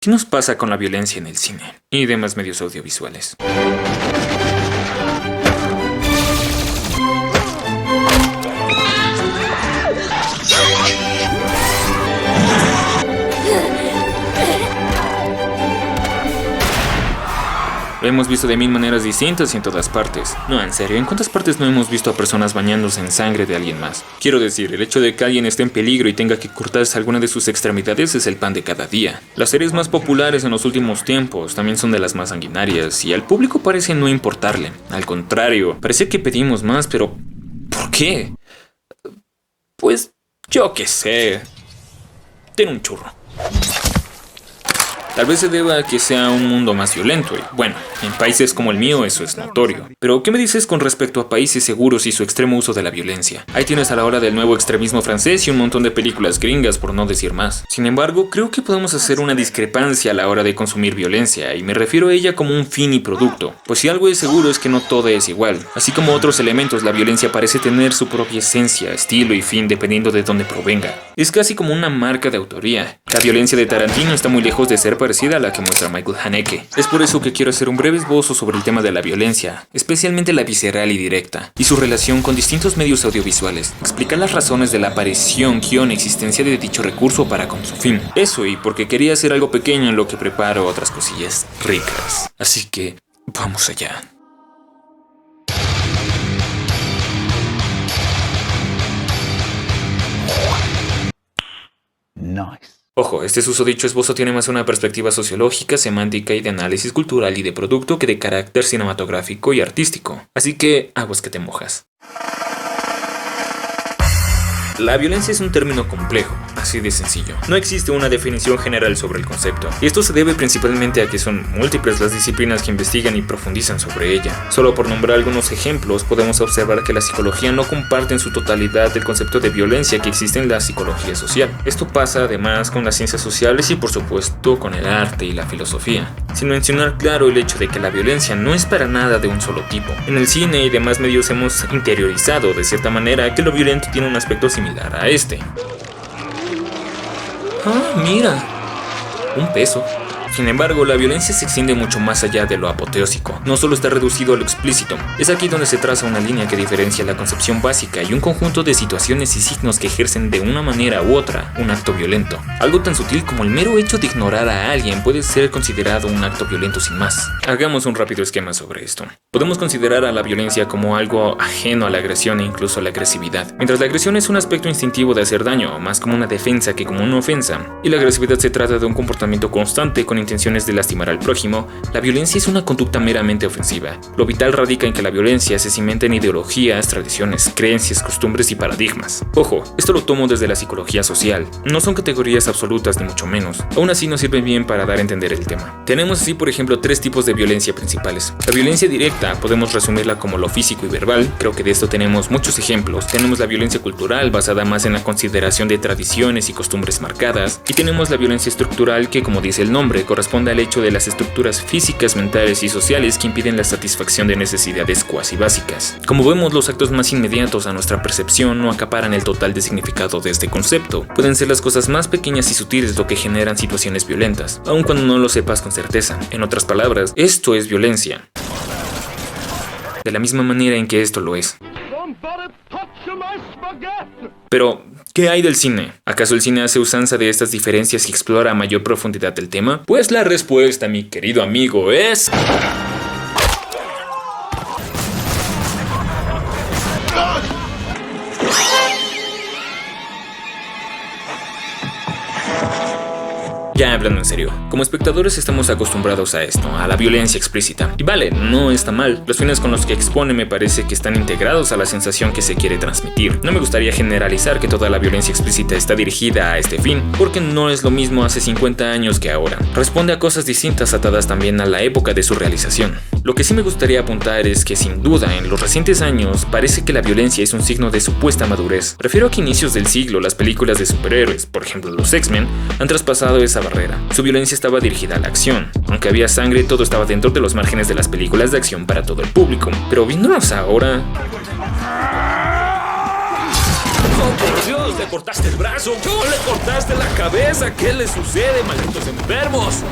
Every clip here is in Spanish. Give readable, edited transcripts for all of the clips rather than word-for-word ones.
¿Qué nos pasa con la violencia en el cine y demás medios audiovisuales? Lo hemos visto de mil maneras distintas y en todas partes. No, en serio, ¿en cuántas partes no hemos visto a personas bañándose en sangre de alguien más? Quiero decir, el hecho de que alguien esté en peligro y tenga que cortarse alguna de sus extremidades es el pan de cada día. Las series más populares en los últimos tiempos también son de las más sanguinarias y al público parece no importarle. Al contrario, parece que pedimos más, pero ¿por qué? Pues yo qué sé. Ten un churro. Tal vez se deba a que sea un mundo más violento y, bueno, en países como el mío eso es notorio. Pero, ¿qué me dices con respecto a países seguros y su extremo uso de la violencia? Ahí tienes a la hora del nuevo extremismo francés y un montón de películas gringas, por no decir más. Sin embargo, creo que podemos hacer una discrepancia a la hora de consumir violencia, y me refiero a ella como un fin y producto. Pues si algo es seguro es que no todo es igual. Así como otros elementos, la violencia parece tener su propia esencia, estilo y fin dependiendo de dónde provenga. Es casi como una marca de autoría. La violencia de Tarantino está muy lejos de ser parecida a la que muestra Michael Haneke. Es por eso que quiero hacer un breve esbozo sobre el tema de la violencia, especialmente la visceral y directa, y su relación con distintos medios audiovisuales. Explicar las razones de la aparición, guión, existencia de dicho recurso para con su fin. Eso y porque quería hacer algo pequeño en lo que preparo otras cosillas ricas. Así que, vamos allá. Nice. Ojo, este susodicho esbozo tiene más una perspectiva sociológica, semántica y de análisis cultural y de producto que de carácter cinematográfico y artístico. Así que, aguas que te mojas. La violencia es un término complejo, así de sencillo. No existe una definición general sobre el concepto, y esto se debe principalmente a que son múltiples las disciplinas que investigan y profundizan sobre ella. Solo por nombrar algunos ejemplos, podemos observar que la psicología no comparte en su totalidad el concepto de violencia que existe en la psicología social. Esto pasa además con las ciencias sociales y por supuesto con el arte y la filosofía. Sin mencionar claro el hecho de que la violencia no es para nada de un solo tipo. En el cine y demás medios hemos interiorizado de cierta manera que lo violento tiene un aspecto similar a este. Ah, mira, un peso. Sin embargo, la violencia se extiende mucho más allá de lo apoteósico. No solo está reducido a lo explícito. Es aquí donde se traza una línea que diferencia la concepción básica y un conjunto de situaciones y signos que ejercen de una manera u otra un acto violento. Algo tan sutil como el mero hecho de ignorar a alguien puede ser considerado un acto violento sin más. Hagamos un rápido esquema sobre esto. Podemos considerar a la violencia como algo ajeno a la agresión e incluso a la agresividad. Mientras la agresión es un aspecto instintivo de hacer daño, más como una defensa que como una ofensa, y la agresividad se trata de un comportamiento constante con intenciones de lastimar al prójimo, la violencia es una conducta meramente ofensiva. Lo vital radica en que la violencia se cimenta en ideologías, tradiciones, creencias, costumbres y paradigmas. Ojo, esto lo tomo desde la psicología social. No son categorías absolutas ni mucho menos. Aún así nos sirven bien para dar a entender el tema. Tenemos así, por ejemplo, tres tipos de violencia principales. La violencia directa, podemos resumirla como lo físico y verbal. Creo que de esto tenemos muchos ejemplos. Tenemos la violencia cultural, basada más en la consideración de tradiciones y costumbres marcadas. Y tenemos la violencia estructural que, como dice el nombre, corresponde al hecho de las estructuras físicas, mentales y sociales que impiden la satisfacción de necesidades cuasi básicas. Como vemos, los actos más inmediatos a nuestra percepción no acaparan el total de significado de este concepto. Pueden ser las cosas más pequeñas y sutiles lo que generan situaciones violentas, aun cuando no lo sepas con certeza. En otras palabras, esto es violencia. De la misma manera en que esto lo es. Pero, ¿qué hay del cine? ¿Acaso el cine hace usanza de estas diferencias y explora a mayor profundidad el tema? Pues la respuesta, mi querido amigo, es... Ya hablando en serio, como espectadores estamos acostumbrados a esto, a la violencia explícita. Y vale, no está mal. Los fines con los que expone me parece que están integrados a la sensación que se quiere transmitir. No me gustaría generalizar que toda la violencia explícita está dirigida a este fin, porque no es lo mismo hace 50 años que ahora. Responde a cosas distintas atadas también a la época de su realización. Lo que sí me gustaría apuntar es que sin duda en los recientes años parece que la violencia es un signo de supuesta madurez. Prefiero que a inicios del siglo las películas de superhéroes, por ejemplo los X-Men, han traspasado esa barrera. Su violencia estaba dirigida a la acción. Aunque había sangre, todo estaba dentro de los márgenes de las películas de acción para todo el público. Pero viéndonos ahora... ¡Por Dios! ¡Le cortaste el brazo! ¡No le cortaste la cabeza! ¿Qué le sucede, malditos enfermos?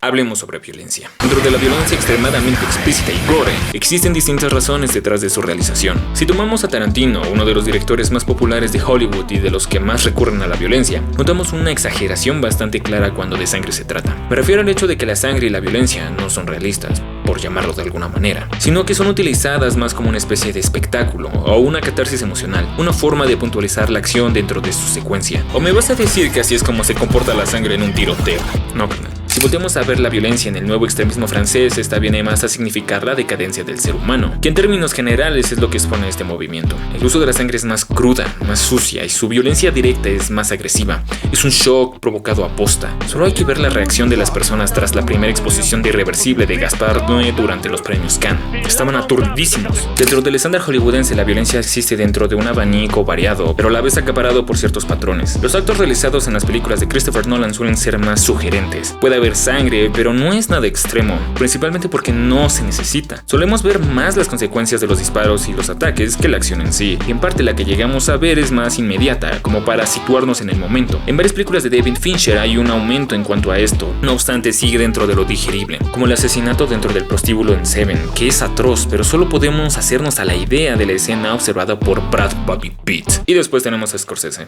Hablemos sobre violencia. Dentro de la violencia extremadamente explícita y gore, existen distintas razones detrás de su realización. Si tomamos a Tarantino, uno de los directores más populares de Hollywood y de los que más recurren a la violencia, notamos una exageración bastante clara cuando de sangre se trata. Me refiero al hecho de que la sangre y la violencia no son realistas, por llamarlo de alguna manera, sino que son utilizadas más como una especie de espectáculo o una catarsis emocional, una forma de puntualizar la acción dentro de su secuencia. ¿O me vas a decir que así es como se comporta la sangre en un tiroteo? No, carnal. Si volteamos a ver la violencia en el nuevo extremismo francés, esta viene más a significar la decadencia del ser humano, que en términos generales es lo que expone este movimiento. El uso de la sangre es más cruda, más sucia y su violencia directa es más agresiva. Es un shock provocado a posta. Solo hay que ver la reacción de las personas tras la primera exposición de Irreversible de Gaspar Noé durante los premios Cannes. Estaban aturdidísimos. Dentro del estándar hollywoodense, la violencia existe dentro de un abanico variado, pero a la vez acaparado por ciertos patrones. Los actos realizados en las películas de Christopher Nolan suelen ser más sugerentes. Puede haber sangre, pero no es nada extremo, principalmente porque no se necesita. Solemos ver más las consecuencias de los disparos y los ataques que la acción en sí, y en parte la que llegamos a ver es más inmediata, como para situarnos en el momento. En varias películas de David Fincher hay un aumento en cuanto a esto, no obstante sigue dentro de lo digerible, como el asesinato dentro del prostíbulo en Seven, que es atroz, pero solo podemos hacernos a la idea de la escena observada por Brad Bobby Pitt. Y después tenemos a Scorsese.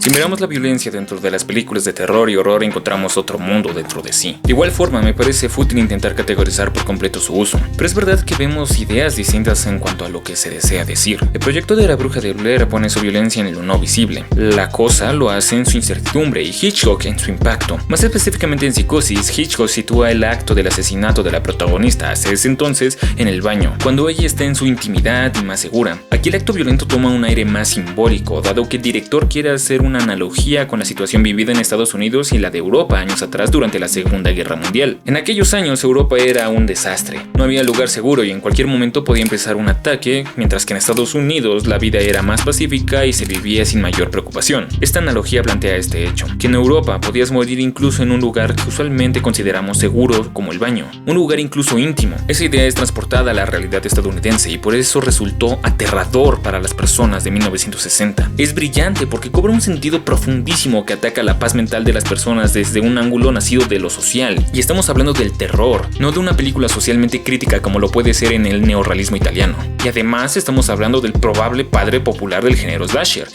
Si miramos la violencia dentro de las películas de terror y horror, encontramos otro mundo dentro de sí. De igual forma, me parece fútil intentar categorizar por completo su uso, pero es verdad que vemos ideas distintas en cuanto a lo que se desea decir. El proyecto de La Bruja de Blair pone su violencia en lo no visible. La Cosa lo hace en su incertidumbre y Hitchcock en su impacto. Más específicamente en Psicosis, Hitchcock sitúa el acto del asesinato de la protagonista hace ese entonces en el baño, cuando ella está en su intimidad y más segura. Aquí el acto violento toma un aire más simbólico, dado que el director quiere hacer una analogía con la situación vivida en Estados Unidos y la de Europa años atrás durante la Segunda Guerra Mundial. En aquellos años Europa era un desastre, no había lugar seguro y en cualquier momento podía empezar un ataque, mientras que en Estados Unidos la vida era más pacífica y se vivía sin mayor preocupación. Esta analogía plantea este hecho, que en Europa podías morir incluso en un lugar que usualmente consideramos seguro como el baño, un lugar incluso íntimo. Esa idea es transportada a la realidad estadounidense y por eso resultó aterrador para las personas de 1960. Es brillante porque cobra un sentido profundísimo que ataca la paz mental de las personas desde un ángulo nacido de lo social. Y estamos hablando del terror, no de una película socialmente crítica como lo puede ser en el neorrealismo italiano. Y además estamos hablando del probable padre popular del género slasher.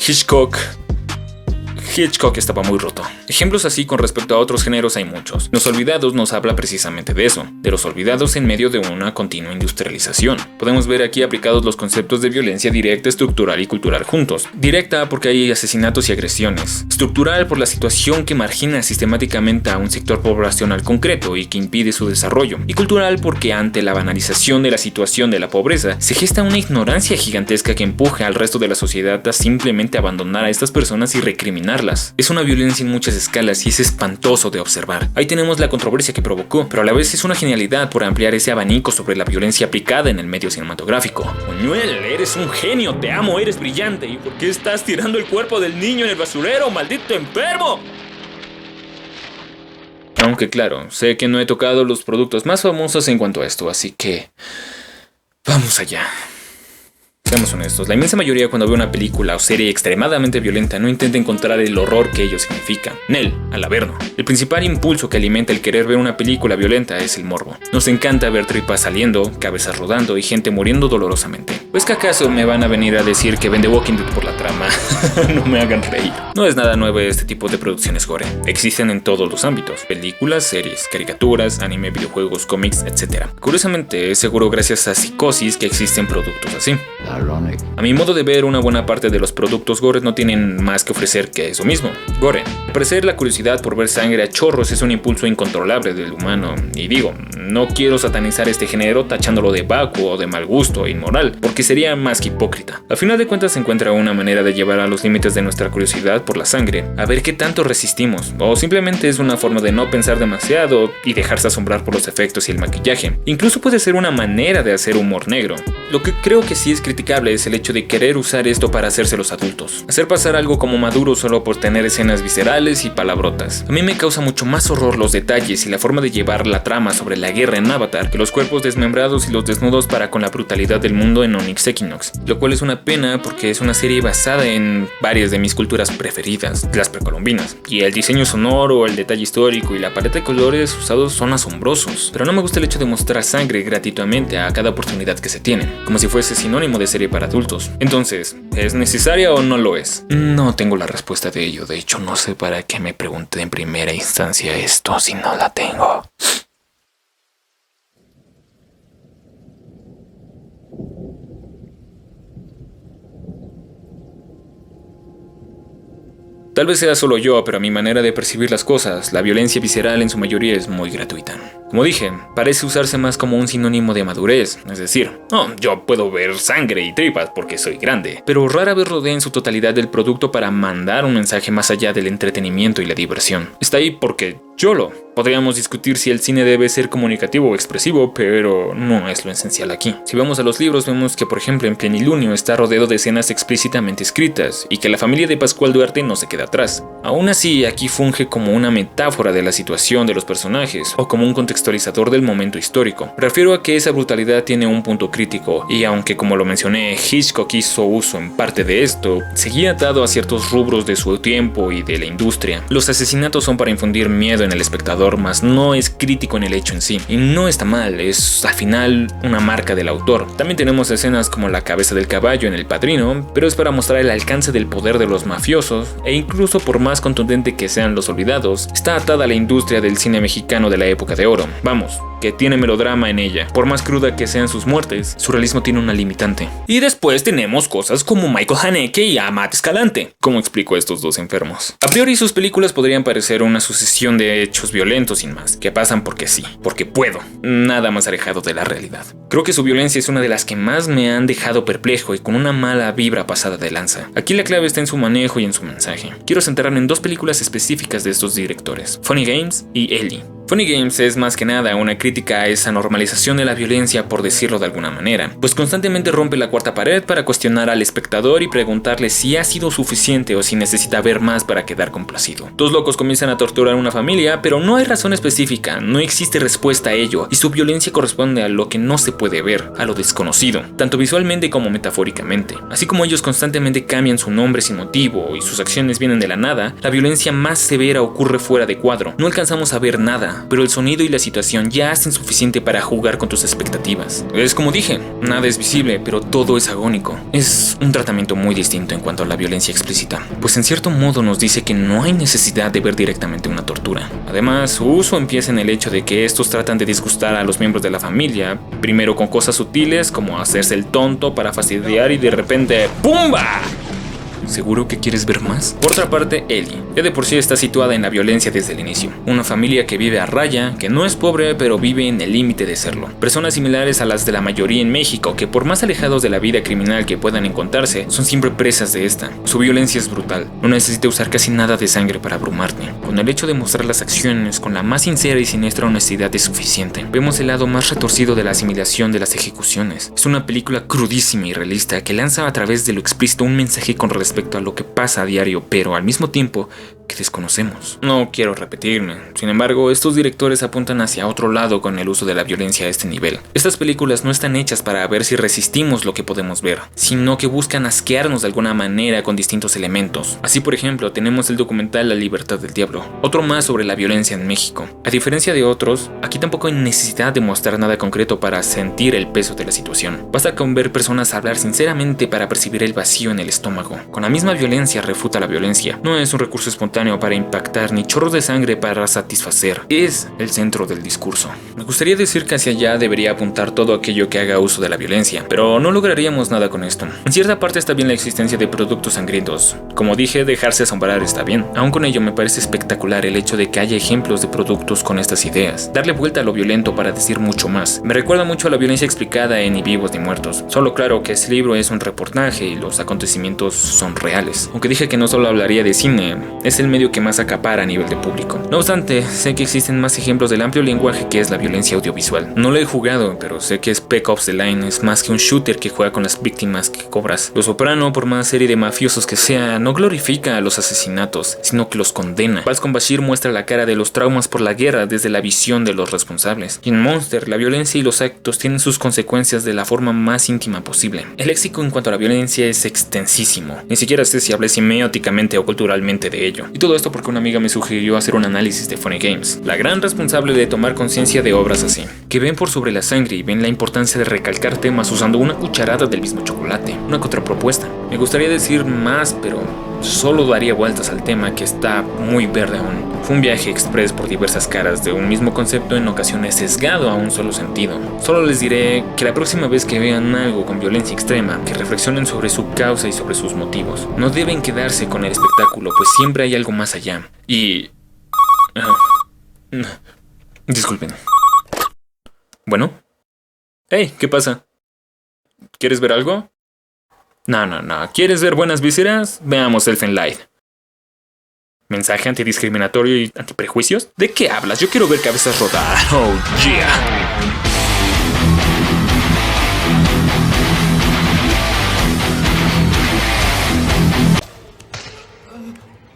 Hitchcock estaba muy roto. Ejemplos así con respecto a otros géneros hay muchos. Los Olvidados nos habla precisamente de eso, de los olvidados en medio de una continua industrialización. Podemos ver aquí aplicados los conceptos de violencia directa, estructural y cultural juntos. Directa porque hay asesinatos y agresiones. Estructural por la situación que margina sistemáticamente a un sector poblacional concreto y que impide su desarrollo. Y cultural porque ante la banalización de la situación de la pobreza se gesta una ignorancia gigantesca que empuja al resto de la sociedad a simplemente abandonar a estas personas y recriminarlas. Es una violencia en muchas escalas y es espantoso de observar. Ahí tenemos la controversia que provocó, pero a la vez es una genialidad por ampliar ese abanico sobre la violencia aplicada en el medio cinematográfico. Muñuel, eres un genio, te amo, eres brillante. ¿Y por qué estás tirando el cuerpo del niño en el basurero, maldito enfermo? Aunque claro, sé que no he tocado los productos más famosos en cuanto a esto, así que vamos allá. Seamos honestos, la inmensa mayoría cuando ve una película o serie extremadamente violenta no intenta encontrar el horror que ello significa. Nel, al averno. El principal impulso que alimenta el querer ver una película violenta es el morbo. Nos encanta ver tripas saliendo, cabezas rodando y gente muriendo dolorosamente. ¿Pues que acaso me van a venir a decir que ven The Walking Dead por la trama? No me hagan reír. No es nada nuevo este tipo de producciones gore. Existen en todos los ámbitos. Películas, series, caricaturas, anime, videojuegos, cómics, etc. Curiosamente, es seguro gracias a Psicosis que existen productos así. A mi modo de ver, una buena parte de los productos gore no tienen más que ofrecer que eso mismo, gore. Al parecer, la curiosidad por ver sangre a chorros es un impulso incontrolable del humano, y digo, no quiero satanizar este género tachándolo de vacuo o de mal gusto e inmoral, porque sería más que hipócrita. Al final de cuentas se encuentra una manera de llevar a los límites de nuestra curiosidad por la sangre, a ver qué tanto resistimos, o simplemente es una forma de no pensar demasiado y dejarse asombrar por los efectos y el maquillaje. Incluso puede ser una manera de hacer humor negro. Lo que creo que sí es criticable inexplicable es el hecho de querer usar esto para hacerse los adultos. Hacer pasar algo como maduro solo por tener escenas viscerales y palabrotas. A mí me causa mucho más horror los detalles y la forma de llevar la trama sobre la guerra en Avatar que los cuerpos desmembrados y los desnudos para con la brutalidad del mundo en Onyx Equinox. Lo cual es una pena porque es una serie basada en varias de mis culturas preferidas, las precolombinas. Y el diseño sonoro, el detalle histórico y la paleta de colores usados son asombrosos. Pero no me gusta el hecho de mostrar sangre gratuitamente a cada oportunidad que se tiene, como si fuese sinónimo de serie para adultos. Entonces, ¿es necesaria o no lo es? No tengo la respuesta de ello, de hecho no sé para qué me pregunté en primera instancia esto si no la tengo. Tal vez sea solo yo, pero a mi manera de percibir las cosas, la violencia visceral en su mayoría es muy gratuita. Como dije, parece usarse más como un sinónimo de madurez, es decir, yo puedo ver sangre y tripas porque soy grande, pero rara vez rodea en su totalidad del producto para mandar un mensaje más allá del entretenimiento y la diversión. Está ahí porque podríamos discutir si el cine debe ser comunicativo o expresivo, pero no es lo esencial aquí. Si vamos a los libros, vemos que por ejemplo en Plenilunio está rodeado de escenas explícitamente escritas, y que la familia de Pascual Duarte no se queda atrás. Aún así, aquí funge como una metáfora de la situación de los personajes, o como un contextualizador del momento histórico. Me refiero a que esa brutalidad tiene un punto crítico, y aunque como lo mencioné, Hitchcock hizo uso en parte de esto, seguía atado a ciertos rubros de su tiempo y de la industria. Los asesinatos son para infundir miedo en el espectador, mas no es crítico en el hecho en sí. Y no está mal, es al final una marca del autor. También tenemos escenas como la cabeza del caballo en El Padrino, pero es para mostrar el alcance del poder de los mafiosos, e incluso por más contundente que sean los olvidados, está atada a la industria del cine mexicano de la época de oro. Vamos, que tiene melodrama en ella. Por más cruda que sean sus muertes, su realismo tiene una limitante. Y después tenemos cosas como Michael Haneke y Amat Escalante. ¿Cómo explico a estos dos enfermos? A priori sus películas podrían parecer una sucesión de hechos violentos sin más, que pasan porque sí, porque puedo. Nada más alejado de la realidad. Creo que su violencia es una de las que más me han dejado perplejo y con una mala vibra pasada de lanza. Aquí la clave está en su manejo y en su mensaje. Quiero centrarme en dos películas específicas de estos directores, Funny Games y Ellie. Funny Games es más que nada una crítica a esa normalización de la violencia, por decirlo de alguna manera, pues constantemente rompe la cuarta pared para cuestionar al espectador y preguntarle si ha sido suficiente o si necesita ver más para quedar complacido. Dos locos comienzan a torturar a una familia, pero no hay razón específica, no existe respuesta a ello, y su violencia corresponde a lo que no se puede ver, a lo desconocido, tanto visualmente como metafóricamente. Así como ellos constantemente cambian su nombre sin motivo y sus acciones vienen de la nada, la violencia más severa ocurre fuera de cuadro. No alcanzamos a ver nada, pero el sonido y la situación ya hacen suficiente para jugar con tus expectativas. Es como dije, nada es visible, pero todo es agónico. Es un tratamiento muy distinto en cuanto a la violencia explícita, pues en cierto modo nos dice que no hay necesidad de ver directamente una tortura. Además, su uso empieza en el hecho de que estos tratan de disgustar a los miembros de la familia, primero con cosas sutiles como hacerse el tonto para fastidiar y de repente ¡pumba! ¿Seguro que quieres ver más? Por otra parte, Ellie, ya de por sí está situada en la violencia desde el inicio. Una familia que vive a raya, que no es pobre pero vive en el límite de serlo. Personas similares a las de la mayoría en México, que por más alejados de la vida criminal que puedan encontrarse, son siempre presas de esta. Su violencia es brutal, no necesita usar casi nada de sangre para abrumarte. Con el hecho de mostrar las acciones con la más sincera y siniestra honestidad es suficiente. Vemos el lado más retorcido de la asimilación de las ejecuciones. Es una película crudísima y realista que lanza a través de lo explícito un mensaje con respecto a lo que pasa a diario, pero al mismo tiempo que desconocemos. No quiero repetirme, sin embargo, estos directores apuntan hacia otro lado con el uso de la violencia a este nivel. Estas películas no están hechas para ver si resistimos lo que podemos ver, sino que buscan asquearnos de alguna manera con distintos elementos. Así, por ejemplo, tenemos el documental La Libertad del Diablo, otro más sobre la violencia en México. A diferencia de otros, aquí tampoco hay necesidad de mostrar nada concreto para sentir el peso de la situación. Basta con ver personas hablar sinceramente para percibir el vacío en el estómago. Con la misma violencia refuta la violencia. No es un recurso espontáneo para impactar ni chorros de sangre para satisfacer. Es el centro del discurso. Me gustaría decir que hacia allá debería apuntar todo aquello que haga uso de la violencia, pero no lograríamos nada con esto. En cierta parte está bien la existencia de productos sangrientos. Como dije, dejarse asombrar está bien. Aún con ello me parece espectacular el hecho de que haya ejemplos de productos con estas ideas. Darle vuelta a lo violento para decir mucho más. Me recuerda mucho a la violencia explicada en Ni vivos ni muertos. Solo claro que ese libro es un reportaje y los acontecimientos son reales. Aunque dije que no solo hablaría de cine, ese el medio que más acapara a nivel de público. No obstante, sé que existen más ejemplos del amplio lenguaje que es la violencia audiovisual. No lo he jugado, pero sé que Spec Ops The Line es más que un shooter que juega con las víctimas que cobras. Los Soprano, por más serie de mafiosos que sea, no glorifica a los asesinatos, sino que los condena. Vals con Bashir muestra la cara de los traumas por la guerra desde la visión de los responsables. Y en Monster, la violencia y los actos tienen sus consecuencias de la forma más íntima posible. El léxico en cuanto a la violencia es extensísimo. Ni siquiera sé si hablé semióticamente o culturalmente de ello. Y todo esto porque una amiga me sugirió hacer un análisis de Funny Games, la gran responsable de tomar conciencia de obras así, que ven por sobre la sangre y ven la importancia de recalcar temas usando una cucharada del mismo chocolate. Una contrapropuesta. Me gustaría decir más, pero solo daría vueltas al tema que está muy verde aún. Fue un viaje express por diversas caras de un mismo concepto, en ocasiones sesgado a un solo sentido. Solo les diré que la próxima vez que vean algo con violencia extrema, que reflexionen sobre su causa y sobre sus motivos. No deben quedarse con el espectáculo, pues siempre hay algo más allá. Y... disculpen. Bueno. Hey, ¿qué pasa? ¿Quieres ver algo? No. ¿Quieres ver buenas vísceras? Veamos Elfen Lied. ¿Mensaje antidiscriminatorio y antiprejuicios? ¿De qué hablas? Yo quiero ver cabezas rodar. Oh, yeah.